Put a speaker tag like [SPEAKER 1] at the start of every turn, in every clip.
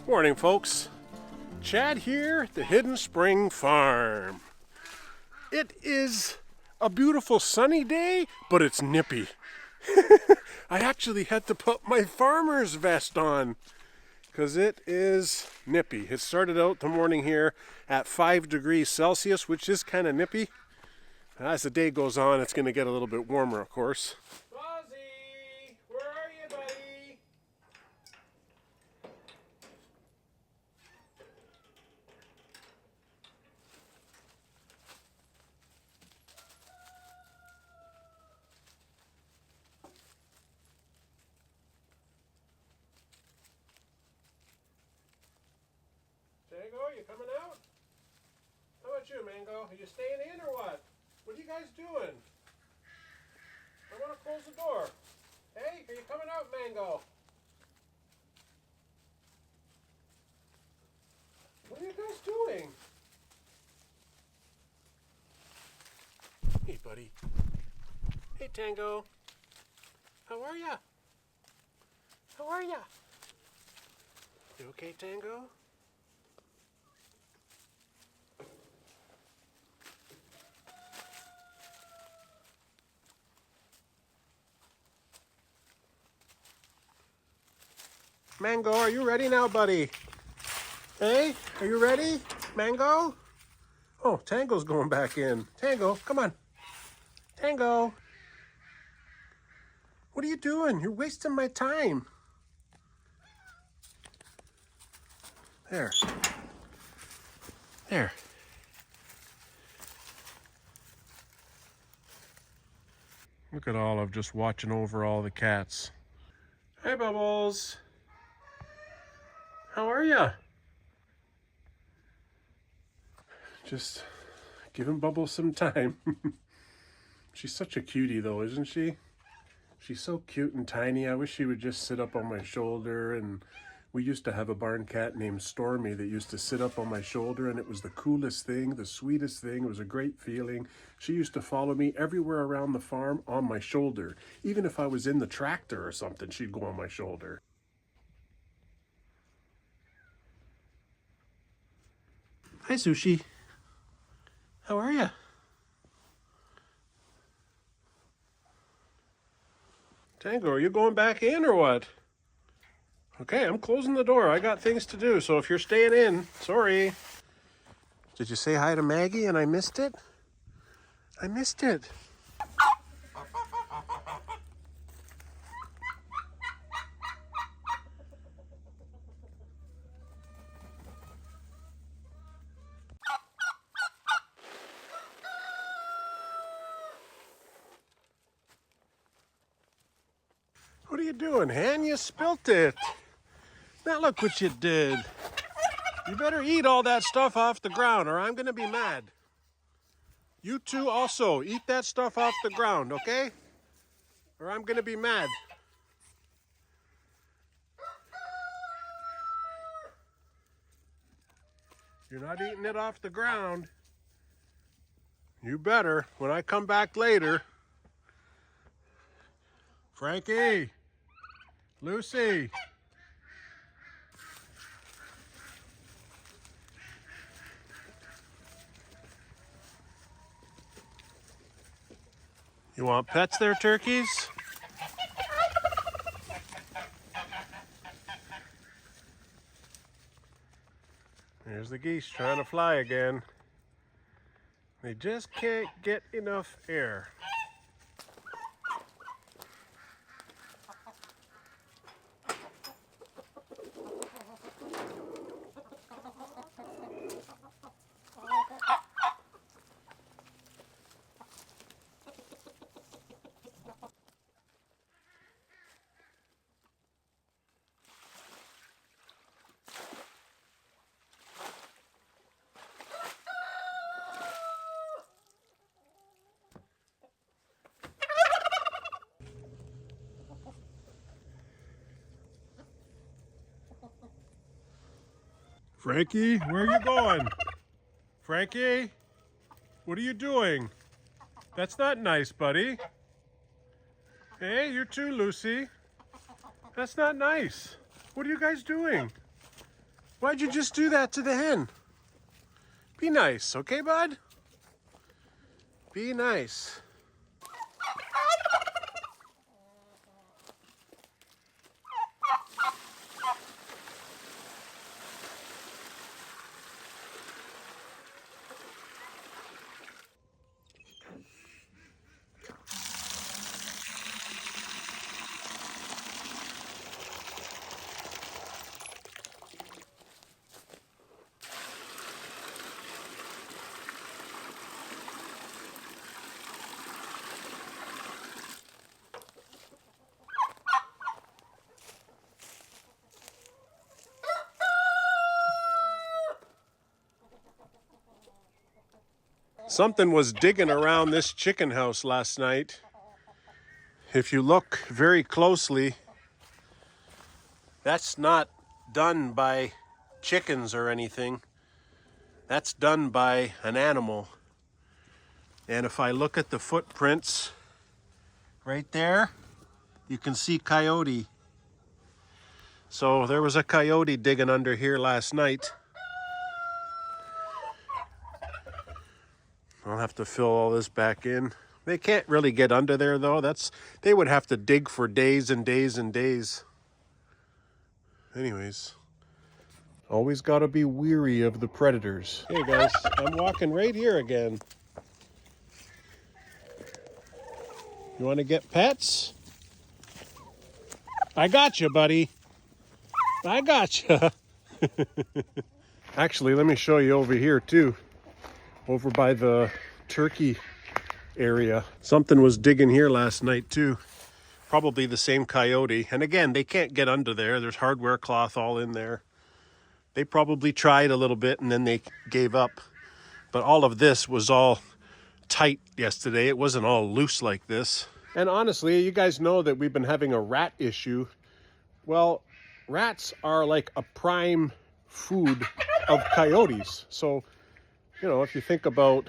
[SPEAKER 1] Morning, folks. Chad here at the Hidden Spring Farm. It is a beautiful sunny day, but it's nippy. I actually had to put my farmer's vest on because it is nippy. It started out the morning here at 5 degrees Celsius, which is kind of nippy. As the day goes on, it's going to get a little bit warmer, of course. Fozzie, where are you, buddy? Mango, you coming out? How about you, Mango? Are you staying in or what? What are you guys doing? I want to close the door. Hey, are you coming out, Mango? What are you guys doing? Hey, buddy. Hey, Tango. How are ya? How are ya? You okay, Tango? Mango, are you ready now, buddy? Hey, are you ready? Mango? Oh, Tango's going back in. Tango, come on. Tango. What are you doing? You're wasting my time. There. There. Look at Olive just watching over all the cats. Hey, Bubbles. How are ya? Just giving Bubbles some time. She's such a cutie though, isn't she? She's so cute and tiny. I wish she would just sit up on my shoulder. And we used to have a barn cat named Stormy that used to sit up on my shoulder, and it was the coolest thing, the sweetest thing. It was a great feeling. She used to follow me everywhere around the farm on my shoulder. Even if I was in the tractor or something, she'd go on my shoulder. Hi, Sushi. How are ya? Tango, are you going back in or what? Okay, I'm closing the door. I got things to do, so if you're staying in, sorry. Did you say hi to Maggie and I missed it? I missed it. What are you doing, Han? You spilt it. Now look what you did. You better eat all that stuff off the ground or I'm going to be mad. You two also, eat that stuff off the ground, okay? Or I'm going to be mad. You're not eating it off the ground. You better when I come back later. Frankie, Lucy. You want pets there, turkeys? There's the geese trying to fly again. They just can't get enough air. Frankie, where are you going? Frankie, what are you doing? That's not nice, buddy. Hey, you too, Lucy. That's not nice. What are you guys doing? Why'd you just do that to the hen? Be nice, okay, bud? Be nice. Something was digging around this chicken house last night. If you look very closely, that's not done by chickens or anything. That's done by an animal. And if I look at the footprints right there, you can see coyote. So there was a coyote digging under here last night. I'll have to fill all this back in. They can't really get under there though. They would have to dig for days and days and days. Anyways, always got to be weary of the predators. Hey guys, I'm walking right here again. You want to get pets? I got you, buddy. I got you. Actually, let me show you over here too. Over by the turkey area. Something was digging here last night too. Probably the same coyote. And again, they can't get under there. There's hardware cloth all in there. They probably tried a little bit and then they gave up. But all of this was all tight yesterday. It wasn't all loose like this. And honestly, you guys know that we've been having a rat issue. Well, rats are like a prime food of coyotes. So, you know, if you think about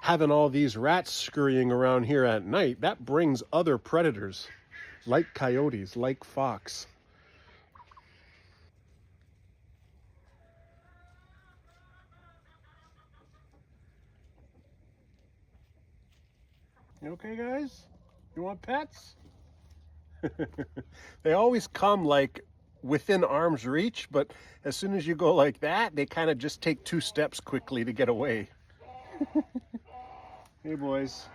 [SPEAKER 1] having all these rats scurrying around here at night, that brings other predators like coyotes, like fox. You okay, guys? You want pets? They always come like within arm's reach, but as soon as you go like that, they kind of just take 2 steps quickly to get away. Hey, boys.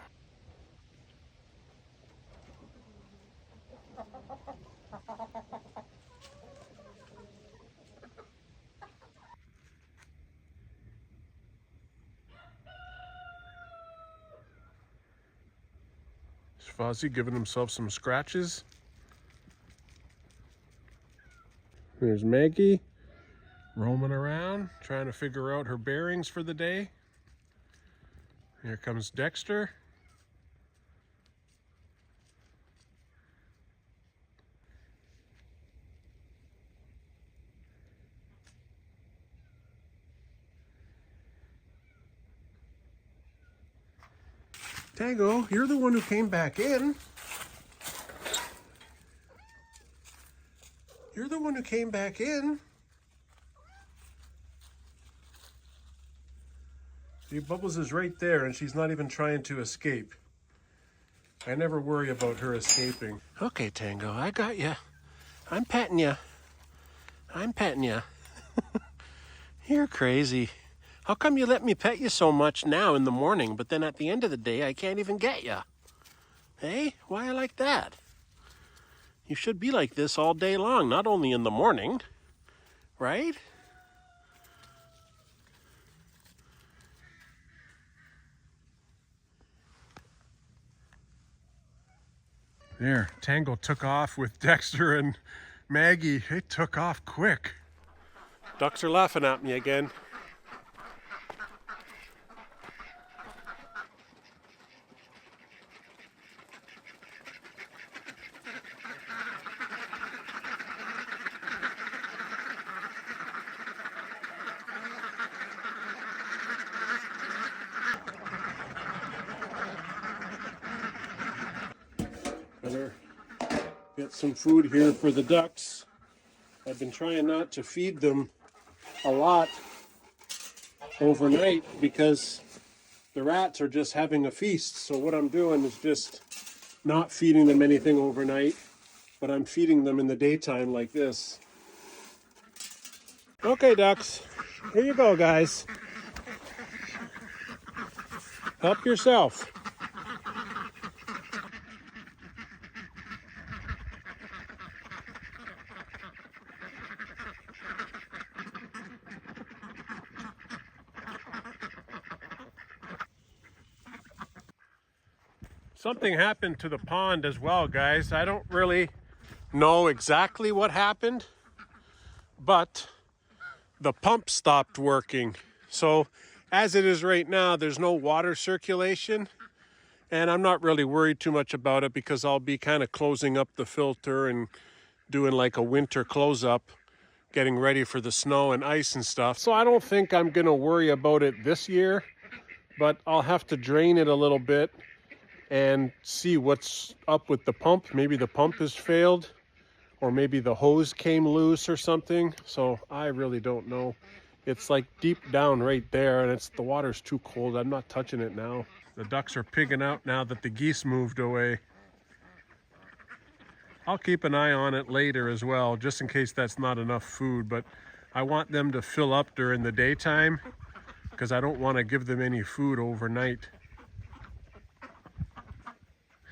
[SPEAKER 1] Is Fozzie giving himself some scratches? There's Maggie roaming around, trying to figure out her bearings for the day. Here comes Dexter. Tango, you're the one who came back in. You're the one who came back in. See, Bubbles is right there and she's not even trying to escape. I never worry about her escaping. Okay, Tango, I got you. I'm petting you. I'm petting you. You're crazy. How come you let me pet you so much now in the morning, but then at the end of the day, I can't even get you? Hey, why are you like that? You should be like this all day long, not only in the morning, right? There, Tango took off with Dexter and Maggie. They took off quick. Ducks are laughing at me again. Better get some food here for the ducks. I've been trying not to feed them a lot overnight because the rats are just having a feast. So what I'm doing is just not feeding them anything overnight, but I'm feeding them in the daytime like this. Okay, ducks, here you go, guys. Help yourself. Something happened to the pond as well, guys. I don't really know exactly what happened, but the pump stopped working. So as it is right now, there's no water circulation, and I'm not really worried too much about it because I'll be kind of closing up the filter and doing like a winter close up, getting ready for the snow and ice and stuff. So I don't think I'm gonna worry about it this year, but I'll have to drain it a little bit and see what's up with the pump. Maybe the pump has failed, or maybe the hose came loose or something. So I really don't know. It's like deep down right there, and the water's too cold. I'm not touching it now. The ducks are pigging out now that the geese moved away. I'll keep an eye on it later as well, just in case that's not enough food, but I want them to fill up during the daytime because I don't want to give them any food overnight.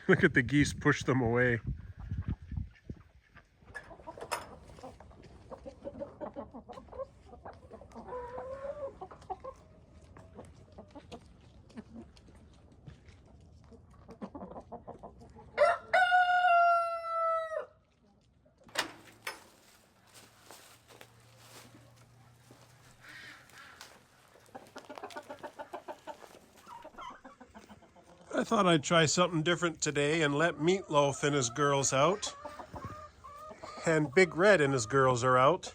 [SPEAKER 1] Look at the geese push them away. I thought I'd try something different today and let Meatloaf and his girls out. And Big Red and his girls are out.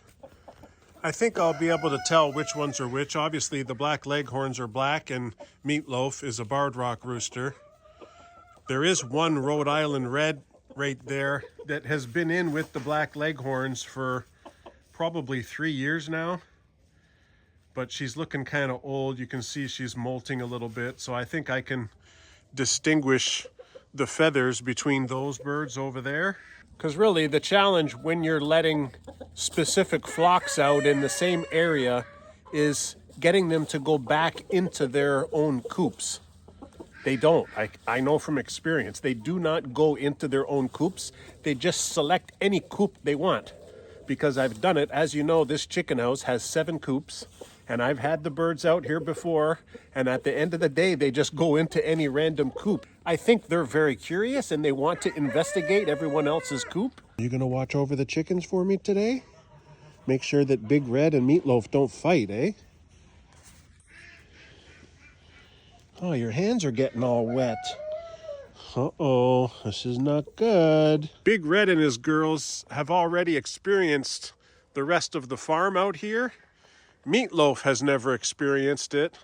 [SPEAKER 1] I think I'll be able to tell which ones are which. Obviously, the black leghorns are black and Meatloaf is a barred rock rooster. There is one Rhode Island red right there that has been in with the black leghorns for probably 3 years now. But she's looking kind of old. You can see she's molting a little bit. So I think I can distinguish the feathers between those birds over there. Because really the challenge when you're letting specific flocks out in the same area is getting them to go back into their own coops. They don't. I know from experience. They do not go into their own coops. They just select any coop they want. Because I've done it. As you know, this chicken house has 7 coops. And I've had the birds out here before, and at the end of the day, they just go into any random coop. I think they're very curious and they want to investigate everyone else's coop. You gonna watch over the chickens for me today? Make sure that Big Red and Meatloaf don't fight, eh? Oh, your hands are getting all wet. Uh-oh, this is not good. Big Red and his girls have already experienced the rest of the farm out here. Meatloaf has never experienced it.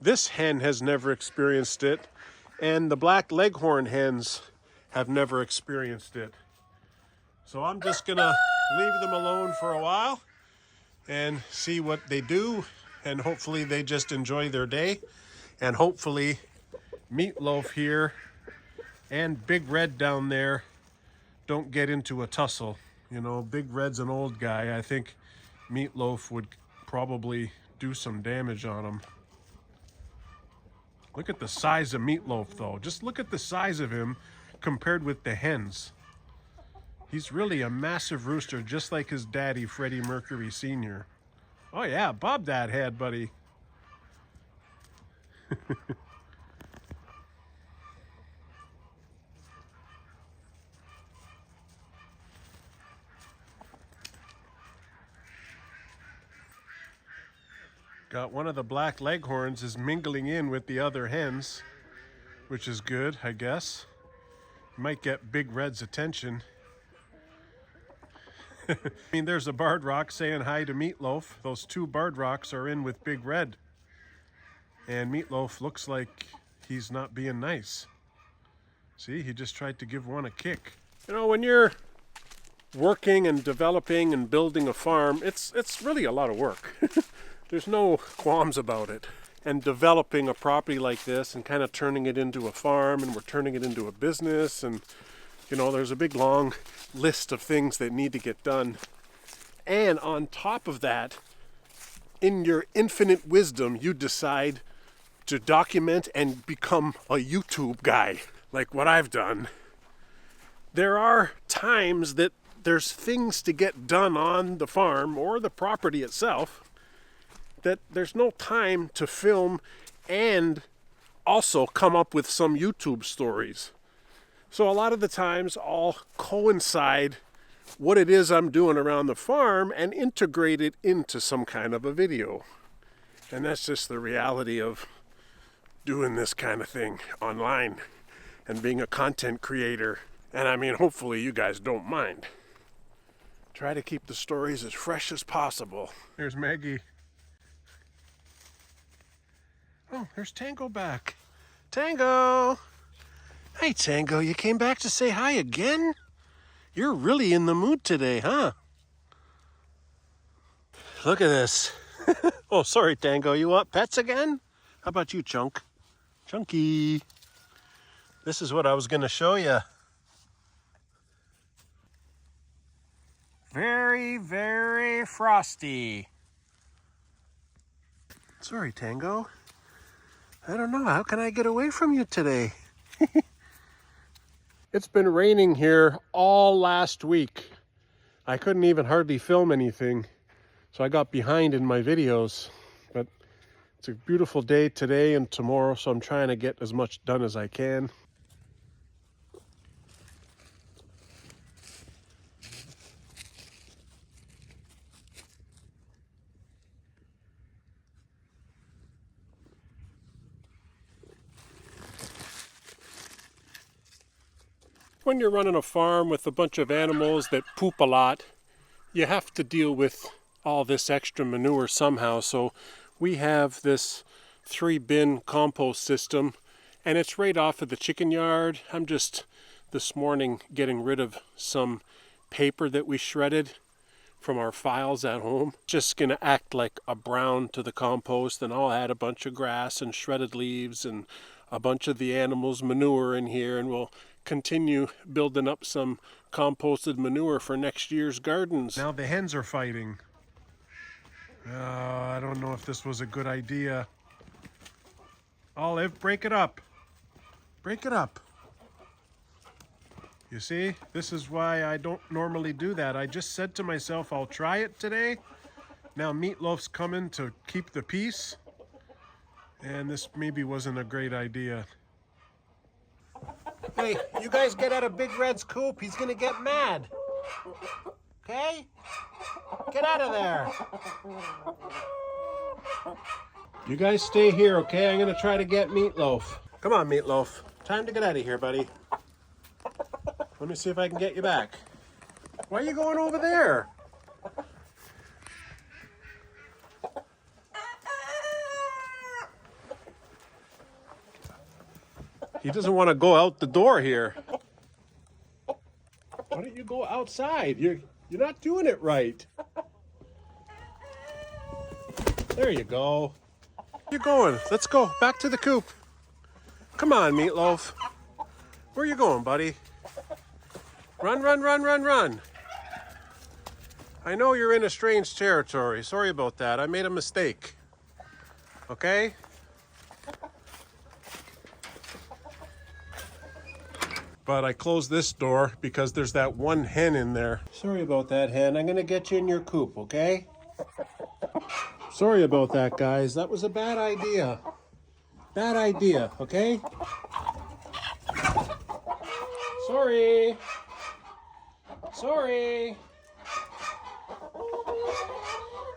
[SPEAKER 1] This hen has never experienced it. And the black leghorn hens have never experienced it. So I'm just gonna leave them alone for a while and see what they do. And hopefully they just enjoy their day. And hopefully Meatloaf here and Big Red down there don't get into a tussle. You know, Big Red's an old guy. I think Meatloaf would probably do some damage on him. Look at the size of Meatloaf though. Just look at the size of him compared with the hens. He's really a massive rooster, just like his daddy, Freddie Mercury Sr. Oh yeah, bob that head, buddy. Got one of the black leghorns is mingling in with the other hens, which is good, I guess. Might get Big Red's attention. I mean, there's a barred rock saying hi to Meatloaf. Those 2 barred rocks are in with Big Red. And Meatloaf looks like he's not being nice. See, he just tried to give one a kick. You know, when you're working and developing and building a farm, it's really a lot of work. There's no qualms about it. And developing a property like this and kind of turning it into a farm, and we're turning it into a business, and you know, there's a big long list of things that need to get done. And on top of that, in your infinite wisdom, you decide to document and become a YouTube guy, like what I've done. There are times that there's things to get done on the farm or the property itself that there's no time to film and also come up with some YouTube stories. So a lot of the times I'll coincide what it is I'm doing around the farm and integrate it into some kind of a video. And that's just the reality of doing this kind of thing online and being a content creator. And I mean, hopefully you guys don't mind. Try to keep the stories as fresh as possible. There's Maggie. Oh, there's Tango back. Tango! Hey, Tango, you came back to say hi again? You're really in the mood today, huh? Look at this. Oh, sorry, Tango. You want pets again? How about you, Chunk? Chunky. This is what I was going to show you. Very, very frosty. Sorry, Tango. I don't know. How can I get away from you today? It's been raining here all last week. I couldn't even hardly film anything, so I got behind in my videos. But it's a beautiful day today and tomorrow, so I'm trying to get as much done as I can. When you're running a farm with a bunch of animals that poop a lot, you have to deal with all this extra manure somehow. So we have this 3-bin compost system, and it's right off of the chicken yard. I'm just this morning getting rid of some paper that we shredded from our files at home. Just gonna act like a brown to the compost, and I'll add a bunch of grass and shredded leaves and a bunch of the animals' manure in here, and we'll continue building up some composted manure for next year's gardens. Now the hens are fighting. I don't know if this was a good idea. Olive, break it up. Break it up. You see, this is why I don't normally do that. I just said to myself, I'll try it today. Now Meatloaf's coming to keep the peace. And this maybe wasn't a great idea. Hey, you guys get out of Big Red's coop. He's gonna get mad. Okay? Get out of there. You guys stay here, okay? I'm gonna try to get Meatloaf. Come on, Meatloaf. Time to get out of here, buddy. Let me see if I can get you back. Why are you going over there? He doesn't want to go out the door here. Why don't you go outside? You're not doing it right. There you go. Where you going? Let's go back to the coop. Come on, Meatloaf. Where you going, buddy? Run, run, run, run, run. I know you're in a strange territory. Sorry about that. I made a mistake. Okay? But I closed this door because there's that one hen in there. Sorry about that, hen. I'm gonna get you in your coop, okay? Sorry about that, guys. That was a bad idea. Bad idea, okay? Sorry. Sorry.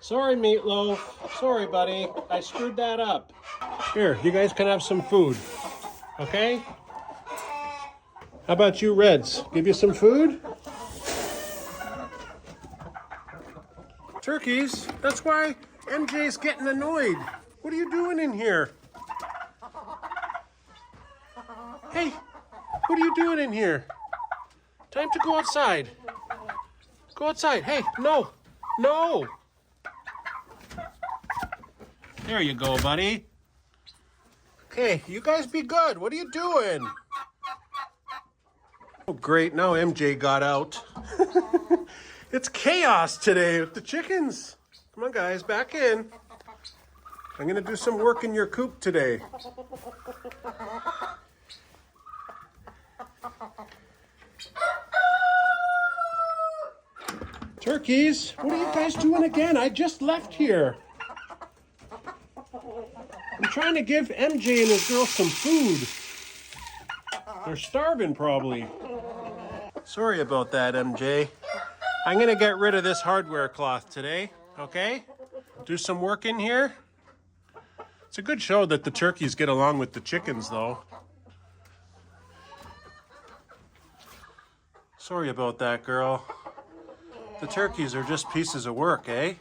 [SPEAKER 1] Sorry, Meatloaf. Sorry, buddy. I screwed that up. Here, you guys can have some food, okay? How about you, Reds? Give you some food? Turkeys? That's why MJ's getting annoyed. What are you doing in here? Hey, what are you doing in here? Time to go outside. Go outside. Hey, no. No. There you go, buddy. Okay, you guys be good. What are you doing? Oh, great. Now MJ got out. It's chaos today with the chickens. Come on, guys, back in. I'm going to do some work in your coop today. Turkeys, what are you guys doing again? I just left here. I'm trying to give MJ and his girl some food. They're starving, probably. Sorry about that, MJ. I'm going to get rid of this hardware cloth today, okay? Do some work in here. It's a good show that the turkeys get along with the chickens, though. Sorry about that, girl. The turkeys are just pieces of work, eh?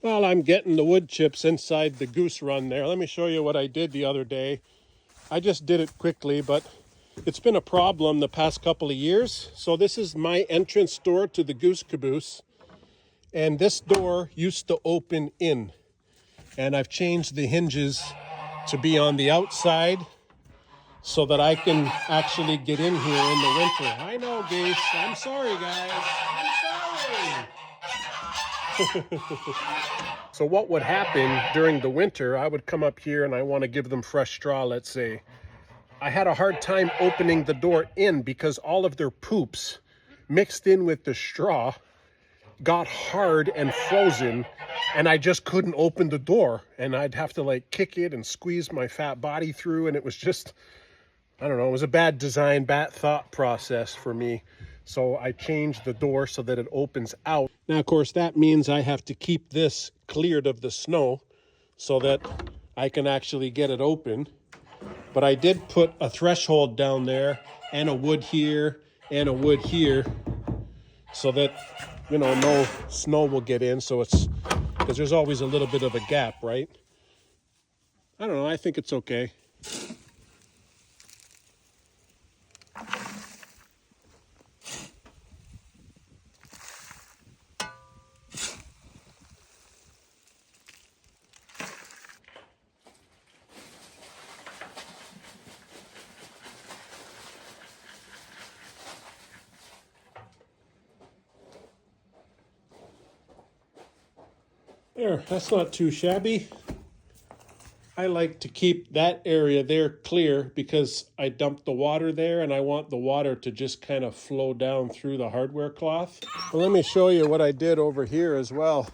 [SPEAKER 1] Well, I'm getting the wood chips inside the goose run there. Let me show you what I did the other day. I just did it quickly, but it's been a problem the past couple of years. So this is my entrance door to the goose caboose. And this door used to open in. And I've changed the hinges to be on the outside so that I can actually get in here in the winter. I know, geese. I'm sorry, guys. I'm sorry. So what would happen during the winter, I would come up here and I want to give them fresh straw, let's say. I had a hard time opening the door in because all of their poops mixed in with the straw got hard and frozen, and I just couldn't open the door. And I'd have to like kick it and squeeze my fat body through, and it was just, I don't know, it was a bad design, bad thought process for me. So I changed the door so that it opens out. Now, of course, that means I have to keep this cleared of the snow so that I can actually get it open. But I did put a threshold down there and a wood here and a wood here so that, you know, no snow will get in. So it's, because there's always a little bit of a gap, right? I don't know, I think it's okay. There, that's not too shabby. I like to keep that area there clear because I dumped the water there and I want the water to just kind of flow down through the hardware cloth. Well, let me show you what I did over here as well.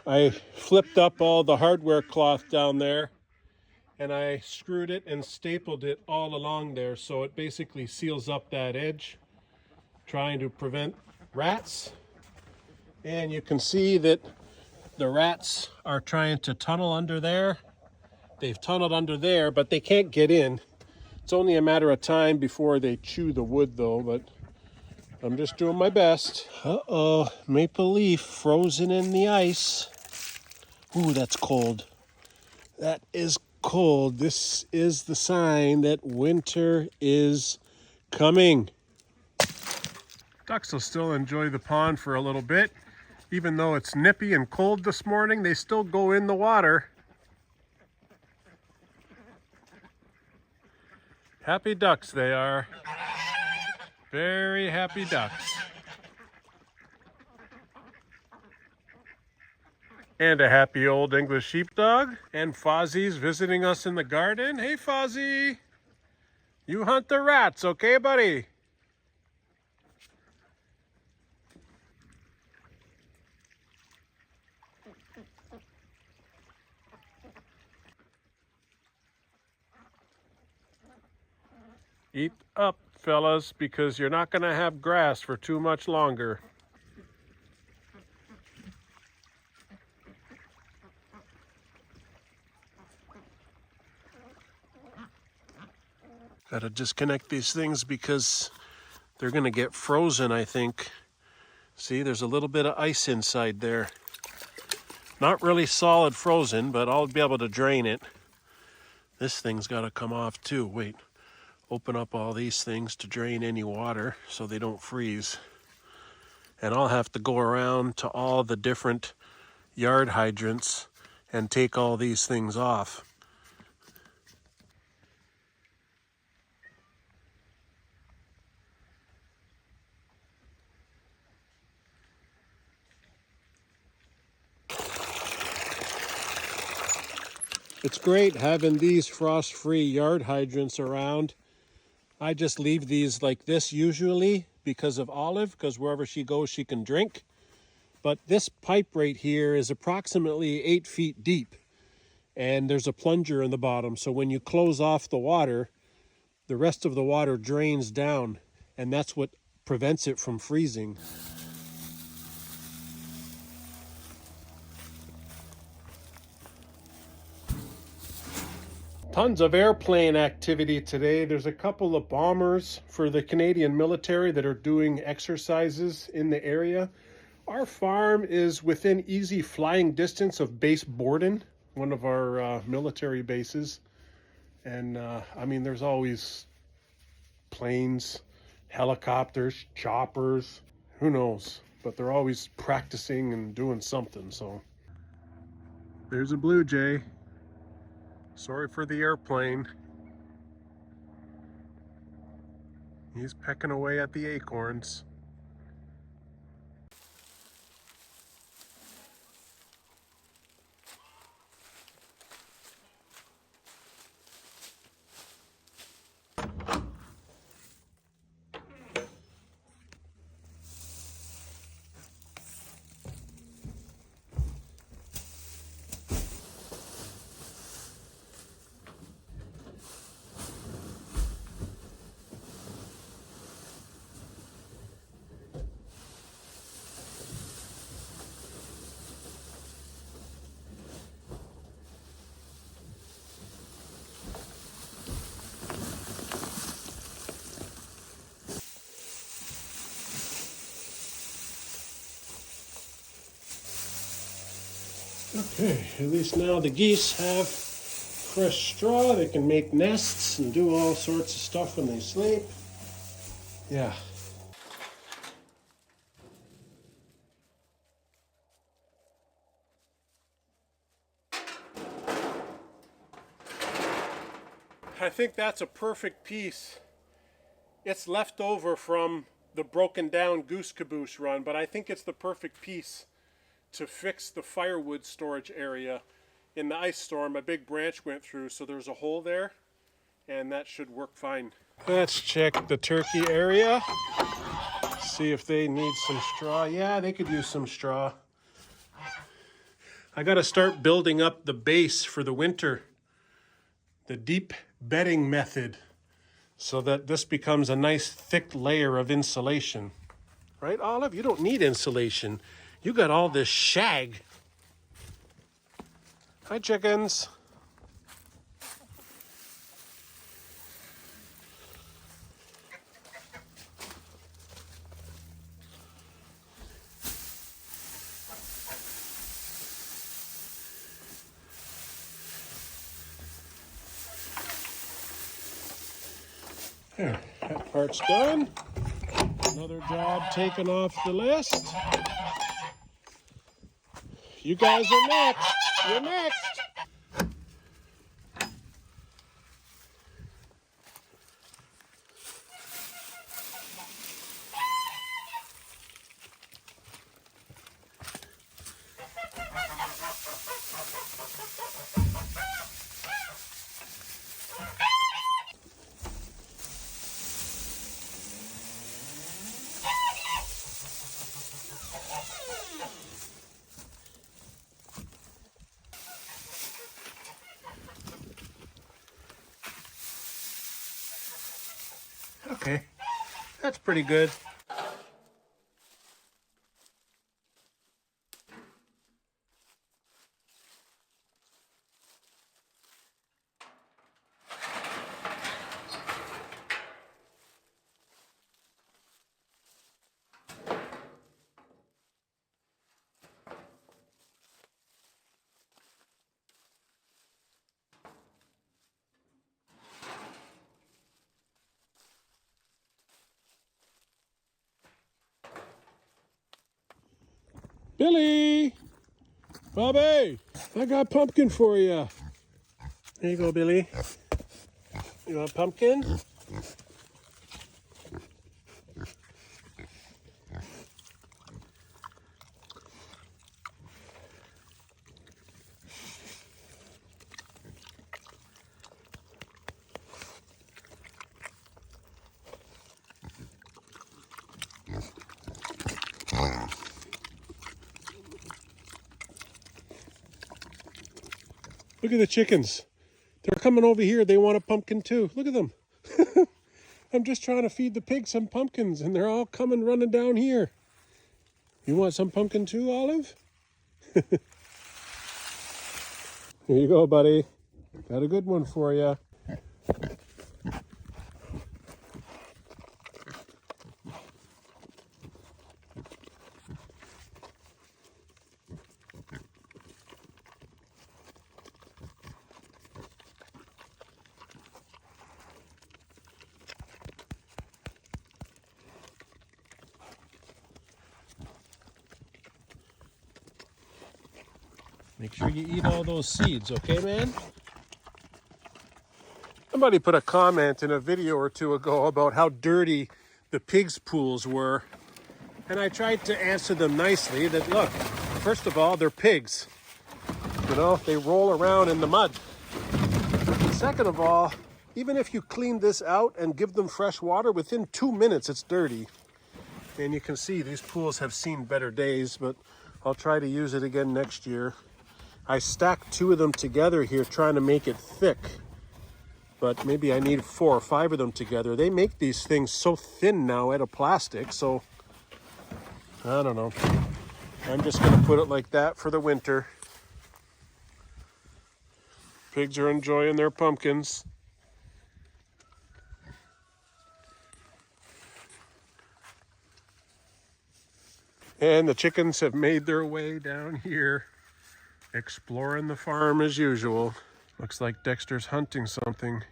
[SPEAKER 1] I flipped up all the hardware cloth down there and I screwed it and stapled it all along there so it basically seals up that edge, trying to prevent rats. And you can see that the rats are trying to tunnel under there. They've tunneled under there, but they can't get in. It's only a matter of time before they chew the wood though, but I'm just doing my best. Uh-oh, maple leaf frozen in the ice. Ooh, that's cold. That is cold. This is the sign that winter is coming. Ducks will still enjoy the pond for a little bit. Even though it's nippy and cold this morning, they still go in the water. Happy ducks they are. Very happy ducks. And a happy old English sheepdog. And Fozzie's visiting us in the garden. Hey Fozzie! You hunt the rats, okay buddy? Eat up, fellas, because you're not going to have grass for too much longer. Got to disconnect these things because they're going to get frozen, I think. See, there's a little bit of ice inside there. Not really solid frozen, but I'll be able to drain it. This thing's got to come off too. Wait. Open up all these things to drain any water so they don't freeze. And I'll have to go around to all the different yard hydrants and take all these things off. It's great having these frost-free yard hydrants around. I just leave these like this usually because of Olive, because wherever she goes she can drink. But this pipe right here is approximately 8 feet deep and there's a plunger in the bottom. So when you close off the water, the rest of the water drains down and that's what prevents it from freezing. Tons of airplane activity today. There's a couple of bombers for the Canadian military that are doing exercises in the area. Our farm is within easy flying distance of base Borden, one of our military bases. And I mean, there's always planes, helicopters, choppers, who knows? But they're always practicing and doing something, so. There's a blue jay. Sorry for the airplane. He's pecking away at the acorns. Okay, at least now the geese have fresh straw. They can make nests and do all sorts of stuff when they sleep. Yeah. I think that's a perfect piece. It's left over from the broken down Goose Caboose run, but I think it's the perfect piece to fix the firewood storage area. In the ice storm, a big branch went through, so there's a hole there, and that should work fine. Let's check the turkey area. See if they need some straw. Yeah, they could use some straw. I gotta start building up the base for the winter. The deep bedding method, so that this becomes a nice thick layer of insulation. Right, Olive? You don't need insulation. You got all this shag. Hi, chickens. There, that part's done. Another job taken off the list. You guys are next. You're next. Okay, that's pretty good. Billy! Bobby! I got pumpkin for you. There you go, Billy. You want pumpkin? Look at the chickens. They're coming over here. They want a pumpkin too. Look at them. I'm just trying to feed the pigs some pumpkins, and they're all coming running down here. You want some pumpkin too, Olive? Here you go, buddy. Got a good one for you. Make sure you eat all those seeds, okay, man? Somebody put a comment in a video or two ago about how dirty the pigs' pools were. And I tried to answer them nicely that, look, first of all, they're pigs. You know, they roll around in the mud. Second of all, even if you clean this out and give them fresh water, within 2 minutes it's dirty. And you can see these pools have seen better days, but I'll try to use it again next year. I stacked 2 of them together here trying to make it thick, but maybe I need 4 or 5 of them together. They make these things so thin now out of plastic, so I don't know. I'm just going to put it like that for the winter. Pigs are enjoying their pumpkins. And the chickens have made their way down here, exploring the farm as usual. Looks like Dexter's hunting something.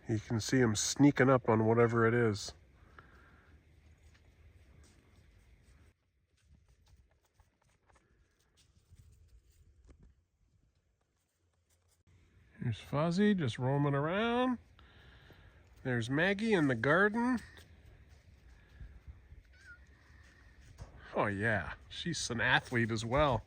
[SPEAKER 1] You can see him sneaking up on whatever it is. Here's Fuzzy just roaming around. There's Maggie in the garden. Oh yeah, she's an athlete as well.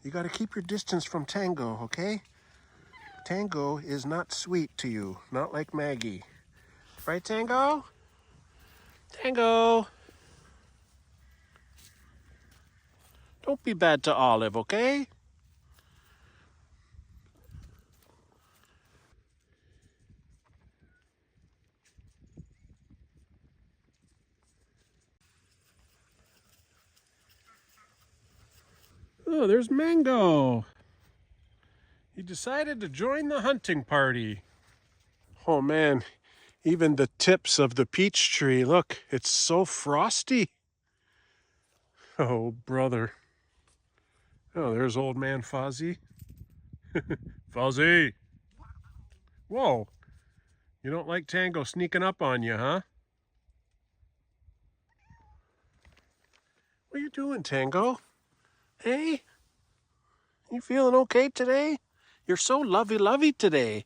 [SPEAKER 1] You got to keep your distance from Tango, okay? Tango is not sweet to you, not like Maggie. Right, Tango? Tango! Don't be bad to Olive, okay? Oh, there's Mango. He decided to join the hunting party. Oh man, even the tips of the peach tree, look, it's so frosty. Oh, brother. Oh, there's old man Fozzie. Fozzie! Whoa, you don't like Tango sneaking up on you, huh? What are you doing, Tango? Hey? You feeling okay today? You're so lovey-lovey today.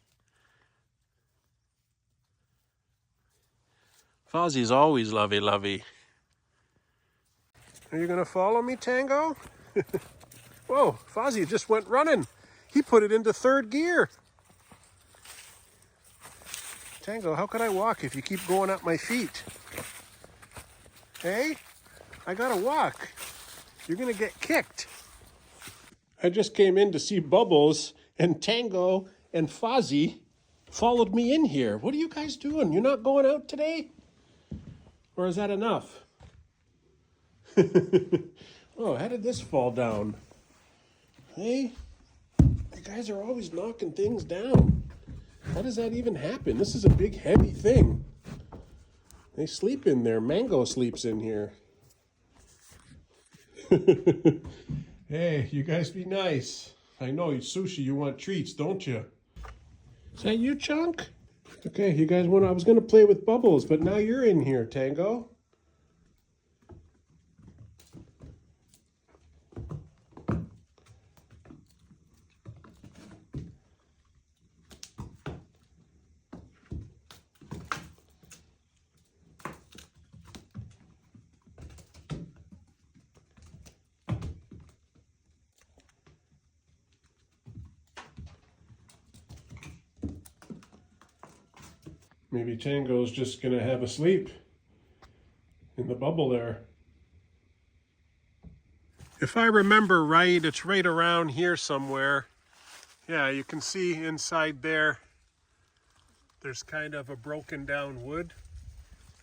[SPEAKER 1] Fozzie's always lovey-lovey. Are you gonna follow me, Tango? Whoa, Fozzie just went running. He put it into third gear. Tango, how could I walk if you keep going up my feet? Hey, I gotta walk. You're gonna get kicked. I just came in to see Bubbles, and Tango and Fozzie followed me in here. What are you guys doing? You're not going out today? Or is that enough? Oh, how did this fall down? Hey, you guys are always knocking things down. How does that even happen? This is a big, heavy thing. They sleep in there. Mango sleeps in here. Hey, you guys be nice. I know, Sushi, you want treats, don't you? Is that you, Chunk? Okay, you guys want. I was going to play with Bubbles, but now you're in here, Tango. Maybe Tango's just going to have a sleep in the bubble there. If I remember right, it's right around here somewhere. Yeah, you can see inside there, there's kind of a broken down wood.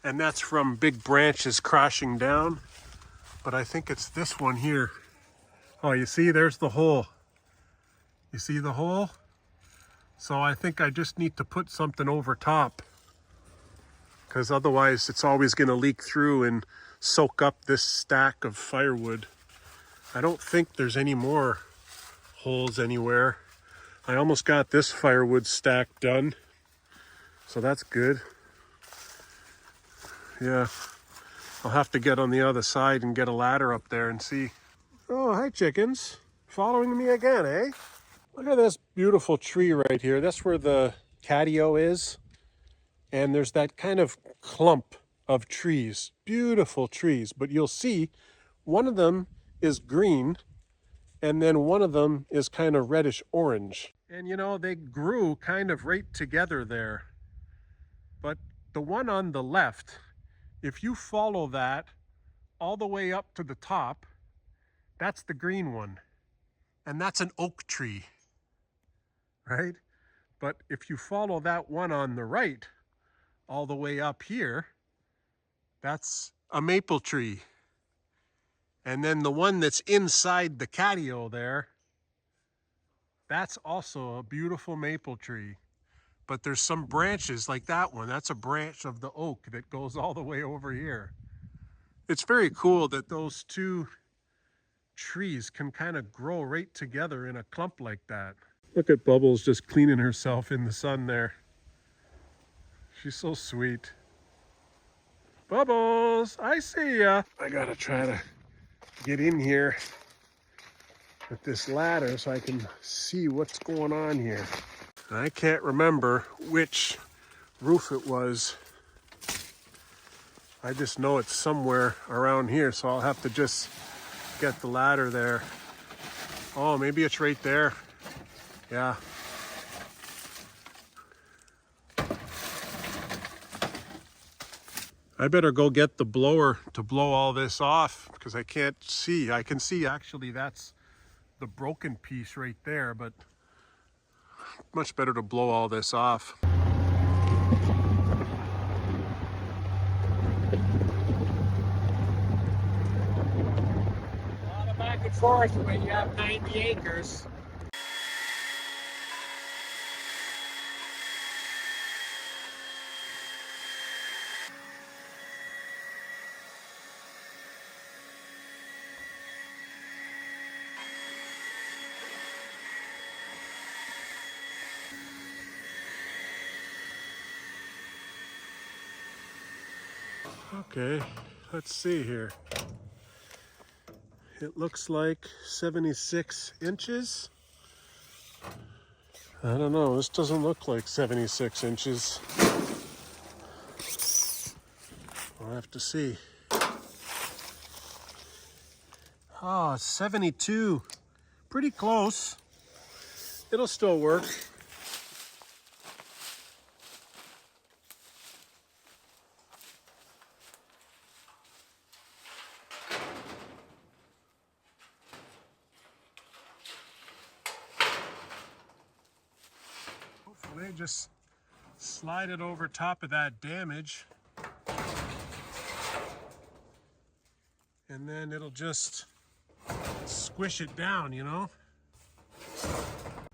[SPEAKER 1] And that's from big branches crashing down. But I think it's this one here. Oh, you see, there's the hole. You see the hole? So I think I just need to put something over top, because otherwise it's always going to leak through and soak up this stack of firewood. I don't think there's any more holes anywhere. I almost got this firewood stack done, so that's good. Yeah, I'll have to get on the other side and get a ladder up there and see. Oh, hi chickens. Following me again, eh? Look at this beautiful tree right here. That's where the catio is. And there's that kind of clump of trees, beautiful trees. But you'll see one of them is green and then one of them is kind of reddish orange. And you know, they grew kind of right together there. But the one on the left, if you follow that all the way up to the top, that's the green one. And that's an oak tree, right? But if you follow that one on the right, all the way up here, that's a maple tree. And then the one that's inside the catio there, that's also a beautiful maple tree. But there's some branches like that one. That's a branch of the oak that goes all the way over here. It's very cool that those two trees can kind of grow right together in a clump like that. Look at Bubbles just cleaning herself in the sun there. She's so sweet. Bubbles, I see ya. I gotta try to get in here with this ladder so I can see what's going on here. And I can't remember which roof it was. I just know it's somewhere around here, so I'll have to just get the ladder there. Oh, maybe it's right there. Yeah. I better go get the blower to blow all this off because I can't see. I can see actually that's the broken piece right there, but much better to blow all this off.
[SPEAKER 2] Back forth when you have 90 acres.
[SPEAKER 1] Okay, let's see here. It looks like 76 inches. I don't know, this doesn't look like 76 inches. We'll have to see. Oh, 72. Pretty close. It'll still work. Hopefully just slide it over top of that damage. And then it'll just squish it down, you know?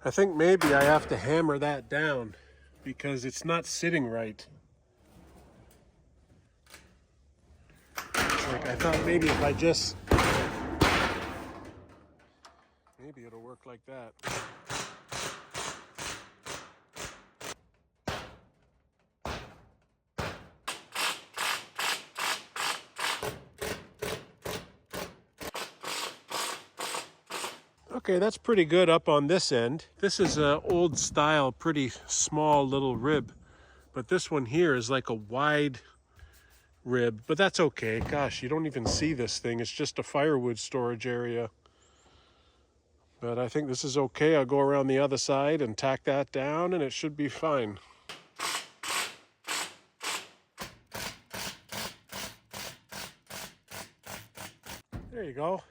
[SPEAKER 1] I think maybe I have to hammer that down because it's not sitting right. Like I thought maybe if I just... Maybe it'll work like that. Okay, that's pretty good up on this end. This is an old style, pretty small little rib. But this one here is like a wide rib, but that's okay. Gosh, you don't even see this thing. It's just a firewood storage area. But I think this is okay. I'll go around the other side and tack that down and it should be fine. There you go.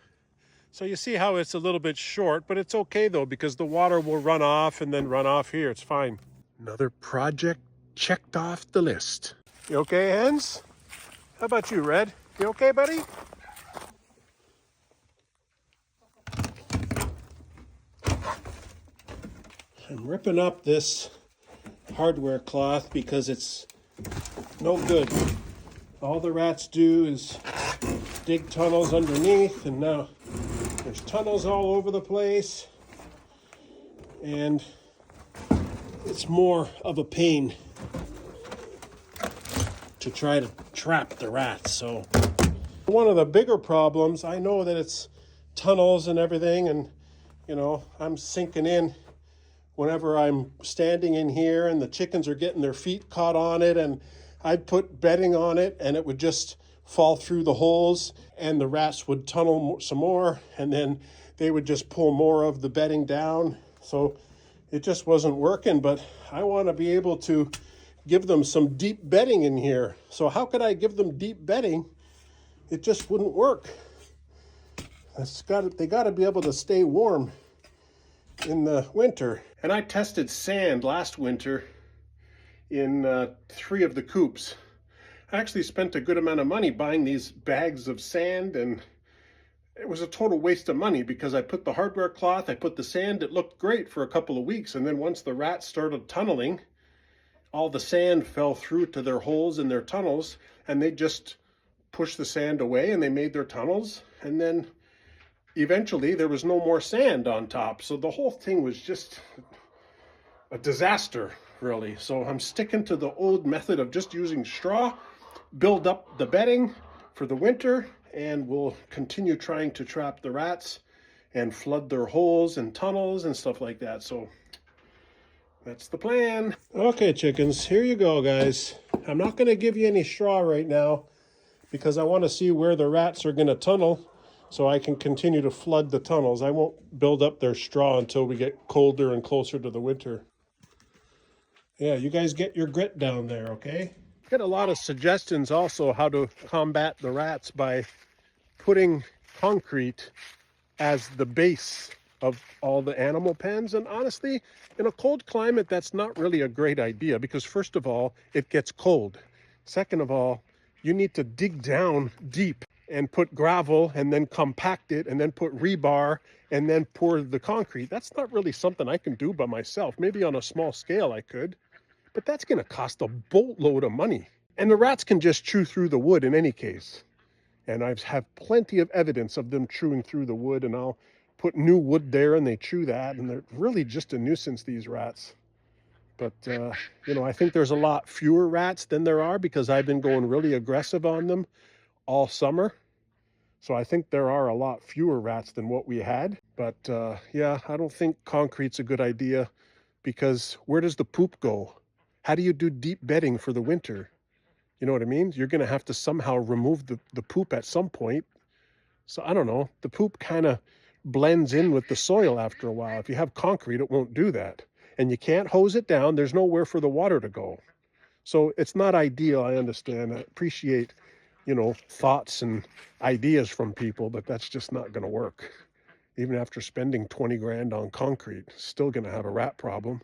[SPEAKER 1] So you see how it's a little bit short, but it's okay though because the water will run off and then run off here. It's fine. Another project checked off the list. You okay, Hens? How about you, Red? You okay, buddy? I'm ripping up this hardware cloth because it's no good. All the rats do is dig tunnels underneath, and now there's tunnels all over the place, and it's more of a pain to try to trap the rats. So one of the bigger problems, I know that it's tunnels and everything, and you know, I'm sinking in whenever I'm standing in here and the chickens are getting their feet caught on it, and I'd put bedding on it and it would just fall through the holes and the rats would tunnel some more, and then they would just pull more of the bedding down. So it just wasn't working, but I want to be able to give them some deep bedding in here. So how could I give them deep bedding? It just wouldn't work. They got to be able to stay warm in the winter. And I tested sand last winter in 3 of the coops. I actually spent a good amount of money buying these bags of sand, and it was a total waste of money because I put the hardware cloth, I put the sand, it looked great for a couple of weeks, and then once the rats started tunneling, all the sand fell through to their holes in their tunnels, and they just pushed the sand away and they made their tunnels, and then eventually there was no more sand on top. So the whole thing was just a disaster, really. So I'm sticking to the old method of just using straw, build up the bedding for the winter, and we'll continue trying to trap the rats and flood their holes and tunnels and stuff like that. So that's the plan. Okay, chickens, here you go, guys. I'm not going to give you any straw right now because I want to see where the rats are going to tunnel so I can continue to flood the tunnels. I won't build up their straw until we get colder and closer to the winter. Yeah, you guys get your grit down there, okay? Get a lot of suggestions also how to combat the rats by putting concrete as the base of all the animal pens. And honestly, in a cold climate, that's not really a great idea because first of all, it gets cold. Second of all, you need to dig down deep. and put gravel and then compact it and then put rebar and then pour the concrete. That's not really something I can do by myself. Maybe on a small scale I could, but that's going to cost a boatload of money. And the rats can just chew through the wood in any case. And I have plenty of evidence of them chewing through the wood, and I'll put new wood there and they chew that, and they're really just a nuisance, these rats. But, you know, I think there's a lot fewer rats than there are because I've been going really aggressive on them all summer. So I think there are a lot fewer rats than what we had. But yeah, I don't think concrete's a good idea because where does the poop go? How do you do deep bedding for the winter? You know what I mean? You're going to have to somehow remove the poop at some point. So I don't know. The poop kind of blends in with the soil after a while. If you have concrete, it won't do that. And you can't hose it down. There's nowhere for the water to go. So it's not ideal, I understand. I appreciate, you know, thoughts and ideas from people, but that's just not going to work. Even after spending 20 grand on concrete, still going to have a rat problem.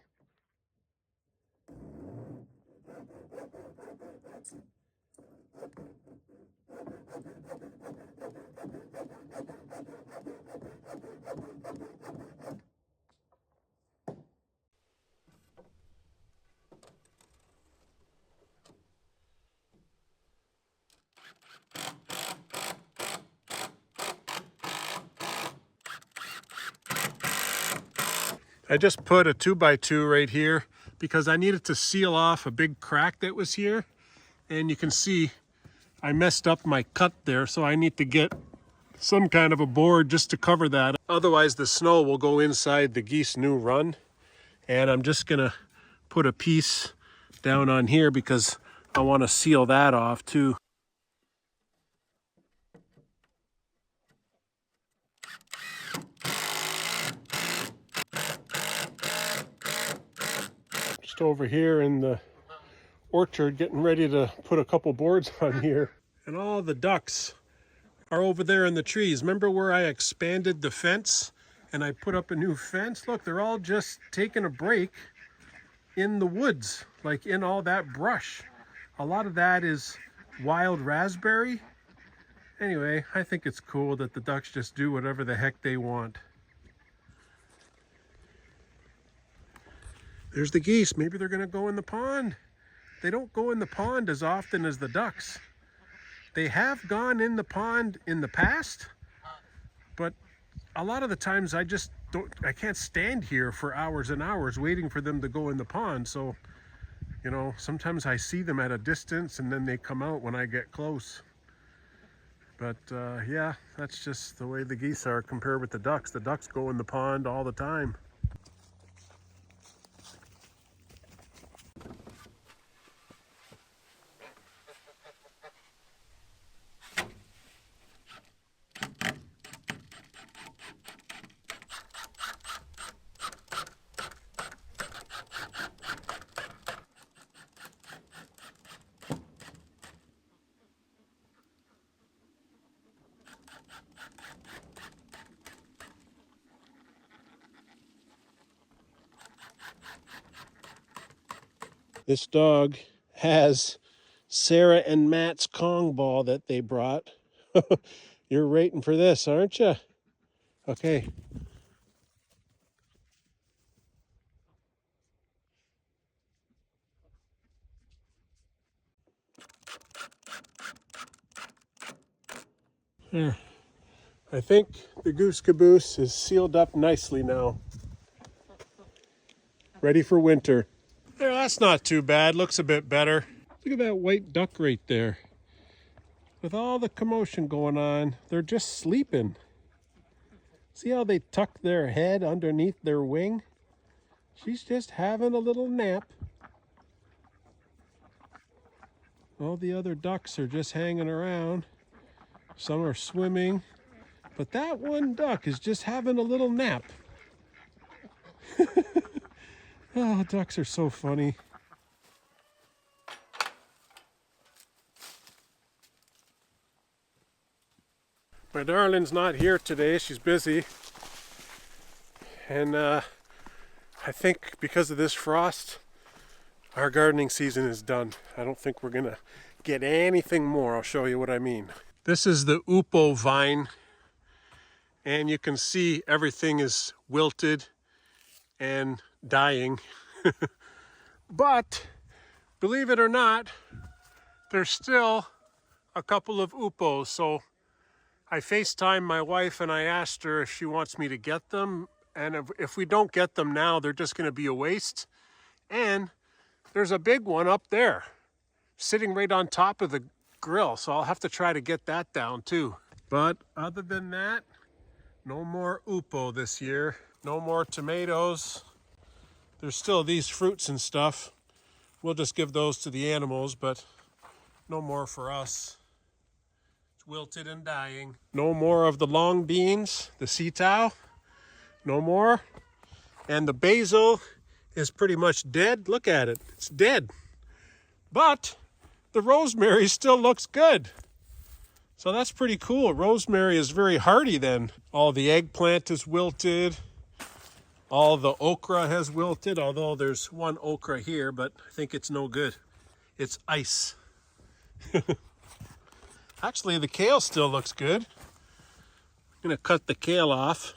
[SPEAKER 1] I just put a 2x2 right here because I needed to seal off a big crack that was here. And you can see I messed up my cut there, so I need to get some kind of a board just to cover that. Otherwise the snow will go inside the geese new run. And I'm just gonna put a piece down on here because I want to seal that off too. Just over here in the orchard getting ready to put a couple boards on here. And all the ducks are over there in the trees. Remember where I expanded the fence and I put up a new fence? Look, they're all just taking a break in the woods, like in all that brush. A lot of that is wild raspberry. Anyway, I think it's cool that the ducks just do whatever the heck they want. There's the geese. Maybe they're going to go in the pond. They don't go in the pond as often as the ducks. They have gone in the pond in the past, but a lot of the times I can't stand here for hours and hours waiting for them to go in the pond. So, you know, sometimes I see them at a distance and then they come out when I get close. But yeah, that's just the way the geese are compared with the ducks. The ducks go in the pond all the time. This dog has Sarah and Matt's Kong ball that they brought. You're waiting for this, aren't you? Okay. There. I think the goose caboose is sealed up nicely now. Ready for winter. There, that's not too bad. Looks a bit better. Look at that white duck right there. With all the commotion going on, they're just sleeping. See how they tuck their head underneath their wing? She's just having a little nap. All the other ducks are just hanging around. Some are swimming. But that one duck is just having a little nap. Oh, ducks are so funny. My darling's not here today. She's busy. And I think because of this frost, our gardening season is done. I don't think we're going to get anything more. I'll show you what I mean. This is the upo vine, and you can see everything is wilted and dying. But believe it or not, there's still a couple of upos. So I FaceTimed my wife and I asked her if she wants me to get them. And if we don't get them now, they're just going to be a waste. And there's a big one up there sitting right on top of the grill. So I'll have to try to get that down too. But other than that, no more upo this year. No more tomatoes. There's still these fruits and stuff. We'll just give those to the animals, but no more for us. It's wilted and dying. No more of the long beans, the sitaw. No more. And the basil is pretty much dead. Look at it. It's dead. But the rosemary still looks good. So that's pretty cool. Rosemary is very hardy then. All the eggplant is wilted. All the okra has wilted, although there's one okra here, but I think it's no good. It's ice. Actually, the kale still looks good. I'm gonna cut the kale off.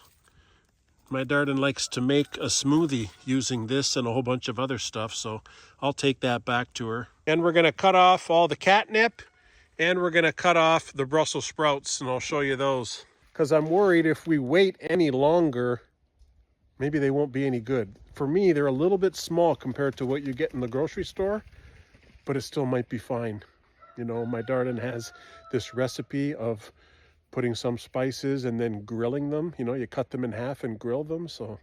[SPEAKER 1] My Darden likes to make a smoothie using this and a whole bunch of other stuff, so I'll take that back to her. And we're gonna cut off all the catnip, and we're gonna cut off the Brussels sprouts, and I'll show you those. Because I'm worried if we wait any longer, maybe they won't be any good. For me, they're a little bit small compared to what you get in the grocery store, but it still might be fine. You know, my Darden has this recipe of putting some spices and then grilling them. You know, you cut them in half and grill them. So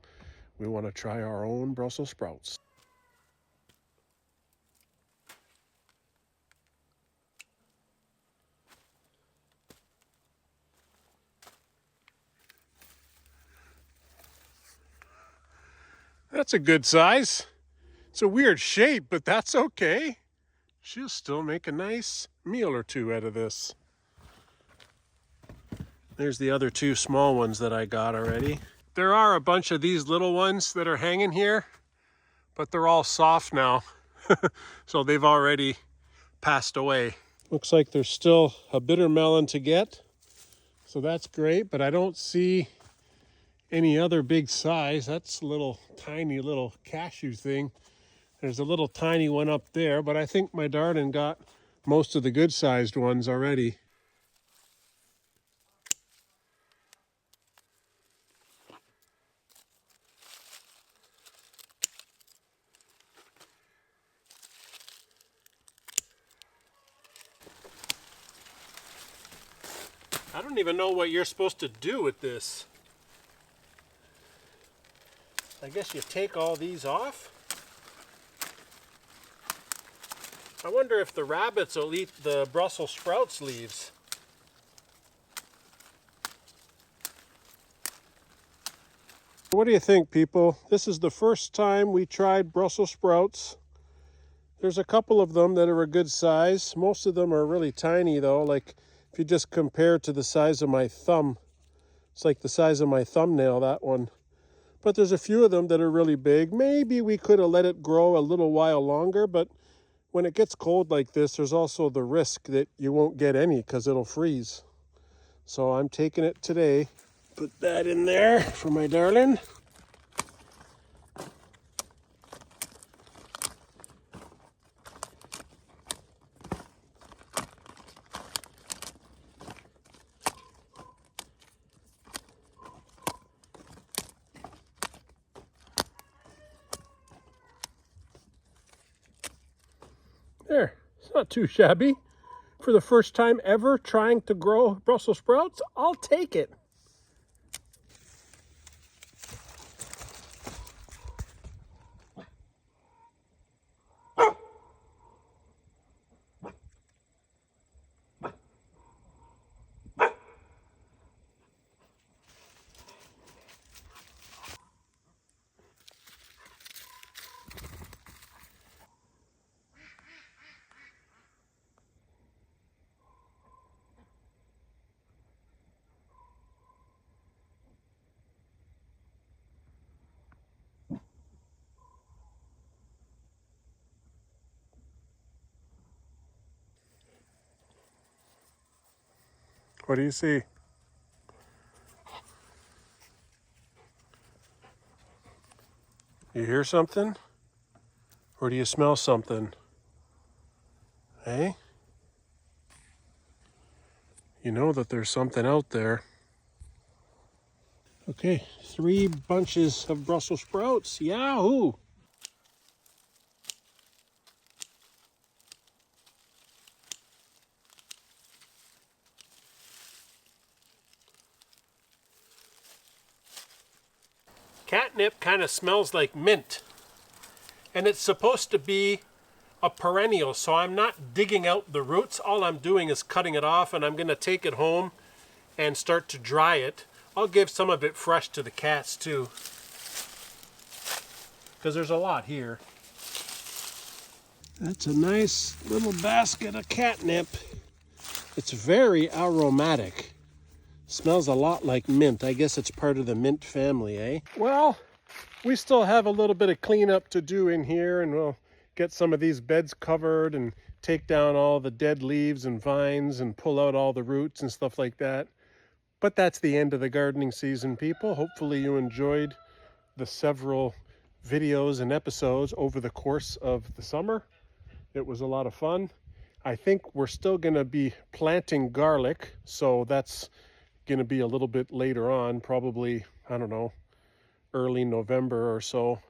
[SPEAKER 1] we want to try our own Brussels sprouts. That's a good size. It's a weird shape, but that's okay. She'll still make a nice meal or two out of this. There's the other two small ones that I got already. There are a bunch of these little ones that are hanging here, but they're all soft now. So they've already passed away. Looks like there's still a bitter melon to get. So that's great, but I don't see any other big size. That's a little tiny little cashew thing. There's a little tiny one up there, but I think my Darden got most of the good sized ones already. I don't even know what you're supposed to do with this. I guess you take all these off. I wonder if the rabbits will eat the Brussels sprouts leaves. What do you think, people? This is the first time we tried Brussels sprouts. There's a couple of them that are a good size. Most of them are really tiny though. Like if you just compare to the size of my thumb, it's like the size of my thumbnail, that one. But there's a few of them that are really big. Maybe we could have let it grow a little while longer, but when it gets cold like this, there's also the risk that you won't get any because it'll freeze. So I'm taking it today. Put that in there for my Darling. There, it's not too shabby. For the first time ever trying to grow Brussels sprouts, I'll take it. What do you see? You hear something? Or do you smell something? Hey? You know that there's something out there. Okay, 3 bunches of Brussels sprouts. Yahoo! Catnip kind of smells like mint. And it's supposed to be a perennial, so I'm not digging out the roots. All I'm doing is cutting it off, and I'm going to take it home and start to dry it. I'll give some of it fresh to the cats too, because there's a lot here. That's a nice little basket of catnip. It's very aromatic. Smells a lot like mint. I guess it's part of the mint family, eh? Well, we still have a little bit of cleanup to do in here, and we'll get some of these beds covered and take down all the dead leaves and vines and pull out all the roots and stuff like that. But that's the end of the gardening season, people. Hopefully you enjoyed the several videos and episodes over the course of the summer. It was a lot of fun. I think we're still going to be planting garlic, so that's going to be a little bit later on, probably, I don't know, early November or so.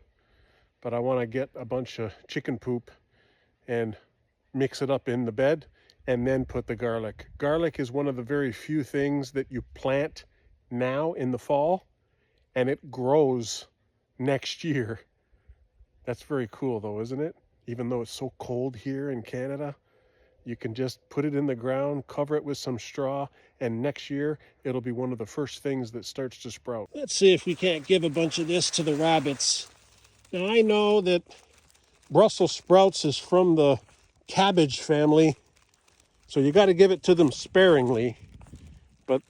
[SPEAKER 1] But I want to get a bunch of chicken poop and mix it up in the bed and then put the garlic. Garlic is one of the very few things that you plant now in the fall and it grows next year. That's very cool though, isn't it? Even though it's so cold here in Canada, you can just put it in the ground, cover it with some straw, and next year it'll be one of the first things that starts to sprout. Let's see if we can't give a bunch of this to the rabbits. Now I know that Brussels sprouts is from the cabbage family, so you got to give it to them sparingly, but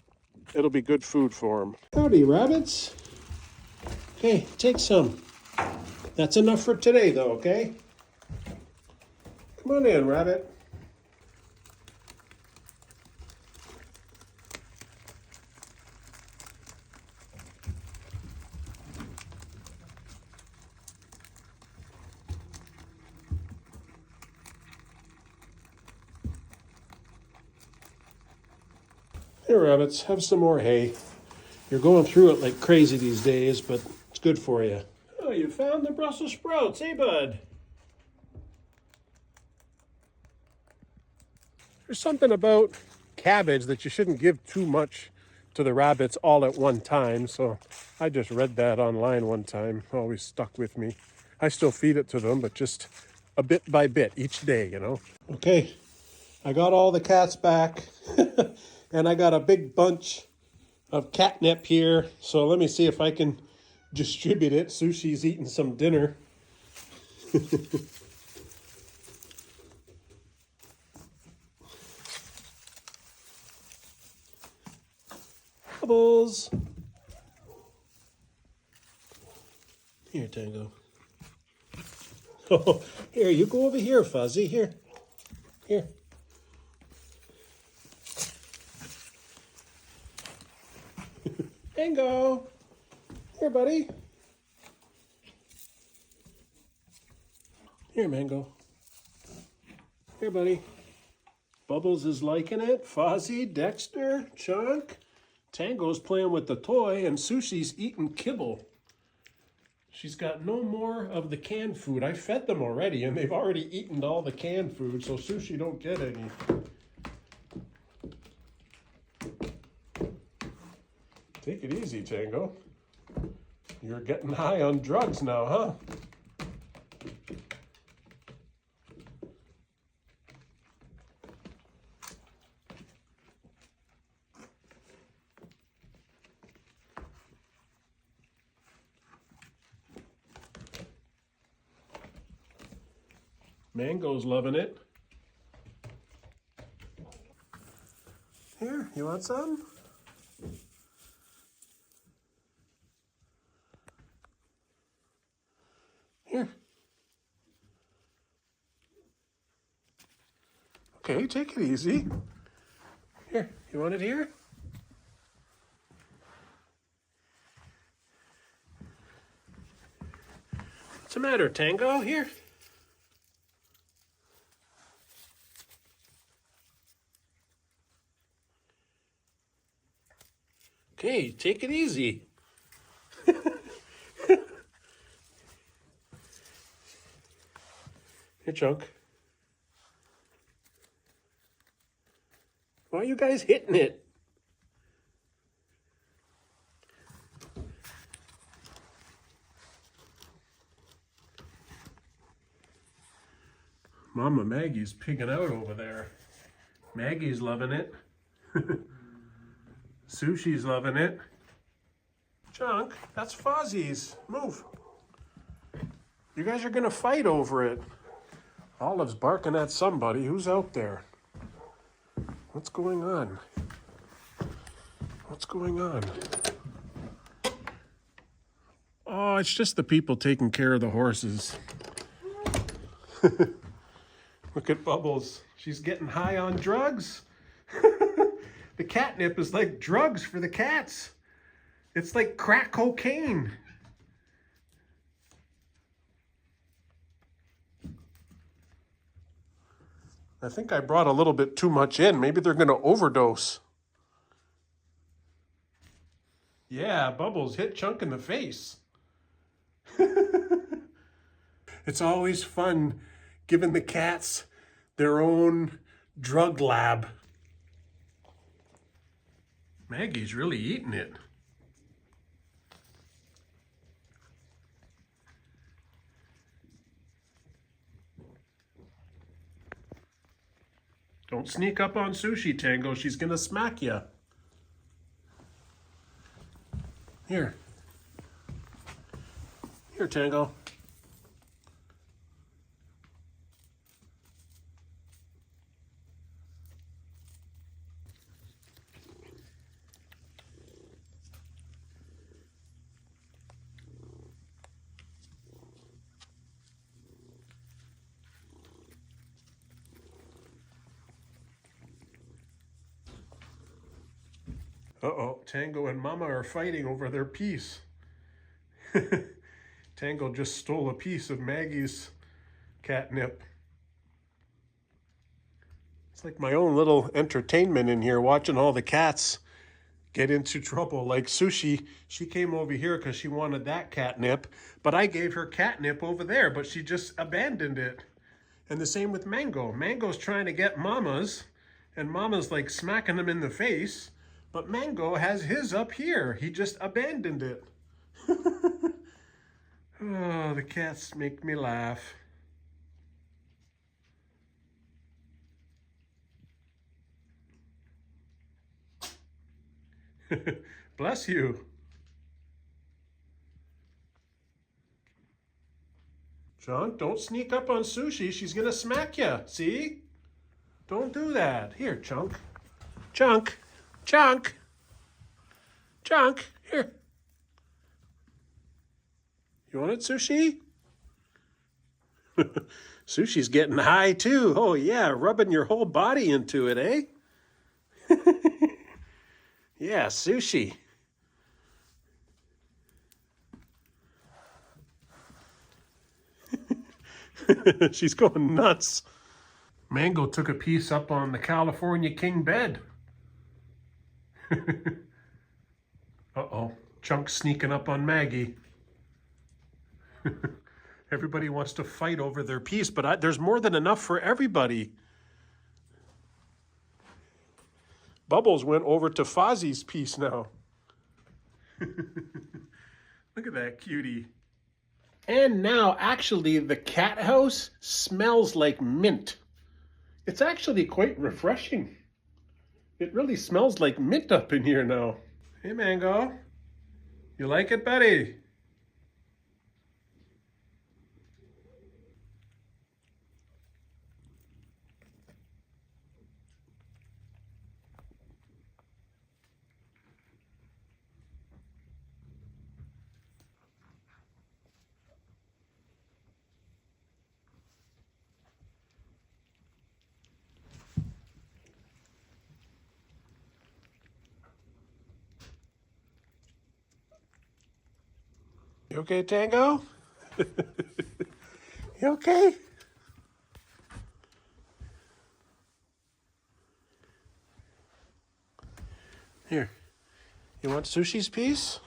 [SPEAKER 1] it'll be good food for them. Howdy, rabbits. Okay, take some. That's enough for today, though, okay? Come on in, rabbit. Here, rabbits, have some more hay. You're going through it like crazy these days, but it's good for you. Oh, you found the Brussels sprouts, hey, bud? There's something about cabbage that you shouldn't give too much to the rabbits all at one time, so I just read that online one time. Always stuck with me. I still feed it to them, but just a bit by bit each day, you know. Okay, I got all the cats back, and I got a big bunch of catnip here, so let me see if I can distribute it. Sushi's eating some dinner. Bubbles. Here, Tango. Oh, here, you go over here, Fuzzy. Here. Here. Tango. Here, buddy. Here, Mango. Here, buddy. Bubbles is liking it. Fuzzy, Dexter, Chunk. Tango's playing with the toy, and Sushi's eating kibble. She's got no more of the canned food. I fed them already, and they've already eaten all the canned food, so Sushi don't get any. Take it easy, Tango. You're getting high on drugs now, huh? Mango's loving it. Here, you want some? Here. Okay, take it easy. Here, You want it here? What's the matter, Tango? Here. Okay, take it easy. Here, Chunk. Why are you guys hitting it? Mama Maggie's pigging out over there. Maggie's loving it. Sushi's loving it. Chunk, that's Fozzie's. Move. You guys are gonna fight over it. Olive's barking at somebody. Who's out there? What's going on? What's going on? Oh, it's just the people taking care of the horses. Look at Bubbles. She's getting high on drugs. The catnip is like drugs for the cats. It's like crack cocaine. I think I brought a little bit too much in. Maybe they're going to overdose. Yeah, Bubbles hit Chunk in the face. It's always fun giving the cats their own drug lab. Maggie's really eating it. Don't sneak up on Sushi, Tango. She's gonna smack you. Here. Here, Tango. Uh-oh, Tango and Mama are fighting over their piece. Tango just stole a piece of Maggie's catnip. It's like my own little entertainment in here, watching all the cats get into trouble. Like Sushi, she came over here because she wanted that catnip, but I gave her catnip over there, but she just abandoned it. And the same with Mango. Mango's trying to get Mama's, and Mama's like smacking him in the face. But Mango has his up here. He just abandoned it. Oh, the cats make me laugh. Bless you. Chunk, don't sneak up on Sushi. She's gonna smack you. See? Don't do that. Here, Chunk. Chunk. Chunk. Chunk. Here. You want it, Sushi? Sushi's getting high too. Oh yeah, rubbing your whole body into it, eh? Yeah, Sushi. She's going nuts. Mango took a piece up on the California king bed. Uh-oh, Chunk sneaking up on Maggie. Everybody wants to fight over their piece, but there's more than enough for everybody. Bubbles went over to Fozzie's piece now. Look at that cutie. And now, actually, the cat house smells like mint. It's actually quite refreshing. It really smells like mint up in here now. Hey, Mango. You like it, buddy? You okay, Tango? You okay? Here. You want Sushi's piece?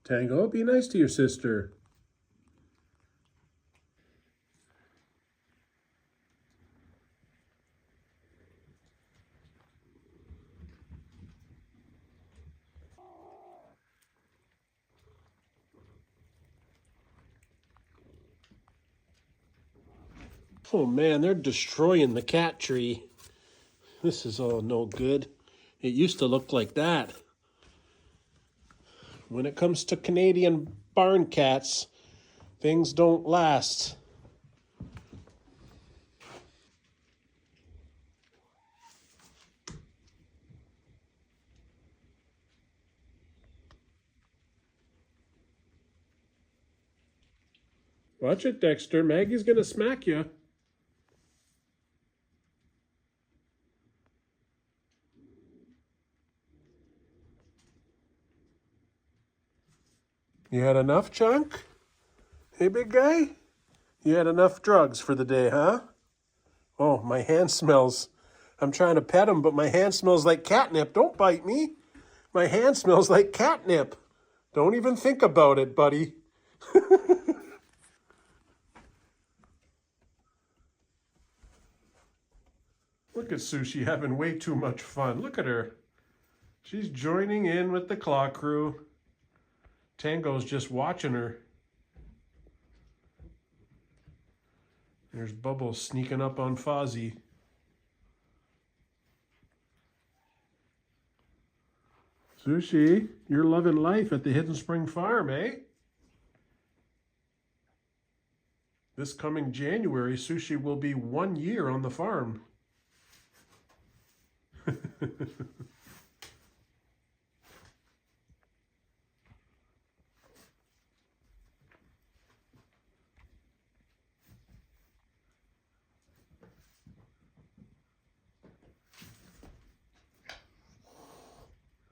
[SPEAKER 1] Tango, be nice to your sister. Oh man, they're destroying the cat tree. This is all no good. It used to look like that. When it comes to Canadian barn cats, things don't last. Watch it, Dexter. Maggie's gonna smack you. You had enough, Chunk? Hey, big guy? You had enough drugs for the day, huh? Oh, my hand smells. I'm trying to pet him, but my hand smells like catnip. Don't bite me. My hand smells like catnip. Don't even think about it, buddy. Look at Sushi having way too much fun. Look at her. She's joining in with the claw crew. Tango's just watching her. There's Bubbles sneaking up on Fozzie. Sushi, you're loving life at the Hidden Spring Farm, eh? This coming January, Sushi will be 1 year on the farm.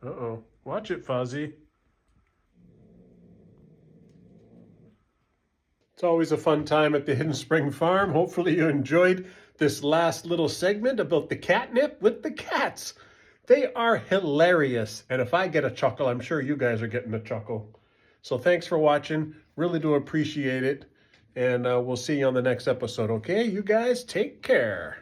[SPEAKER 1] Uh-oh. Watch it, Fozzie. It's always a fun time at the Hidden Spring Farm. Hopefully you enjoyed this last little segment about the catnip with the cats. They are hilarious. And if I get a chuckle, I'm sure you guys are getting a chuckle. So thanks for watching. Really do appreciate it. And we'll see you on the next episode, okay? You guys take care.